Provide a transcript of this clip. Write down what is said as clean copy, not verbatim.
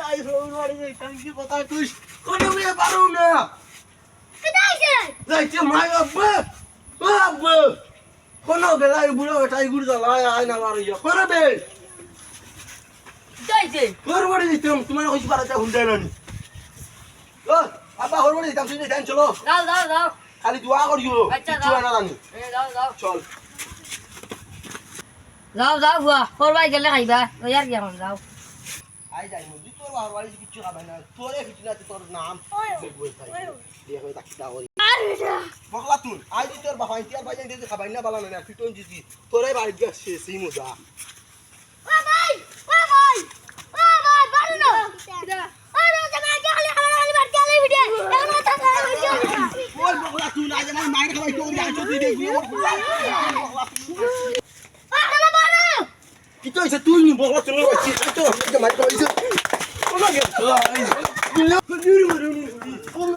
I role মারি যাইতাম কি কথা তুই কোন মেয়ে পারো না কোথায় যাইতে মাই আব্বা আব্বা কোন বেলাই বুড়ো বেটাই গুড় জ্বালায় আয় না মারি যা করে বে যাইছে তোর বাড়ি দিতাম তোমার কইছি পারাটা হুন্ডা না ও আব্বা ওর বাড়ি দিতাম তুই যাই চলো যাও যাও যাও খালি দোয়া করিও আচ্ছা কিছু যাও না জানি যাও যাও চল যাও যাও বুয়া করবাই গেলে খাইবা ওই আর কি এখন যাও আই যাই মজি তোর বাড়ি কিছু খাবে না তোরে কিছু না তোর নাম দেখো তাকিটা করি বকলা তুই আই দি তোর বাবা ইন্টিয়ার বাজাই দিতে খাবাই না বালা না তুই তোন জিজি তোরে বাড়ি গেছে সেই মজা ও ভাই বাড়ি না আরে জামাই কে খালি খালি বাড়ি গেলে ভিডিও এখন কথা বল বকলা তুই না জামাই মাইর খাবাই তো যা চোদি দে কি তো এসে তুই নি বকলা তুই বলছিস তো জামাই তো এসে কোন গে বিলে কুজুরি মরুনি কোন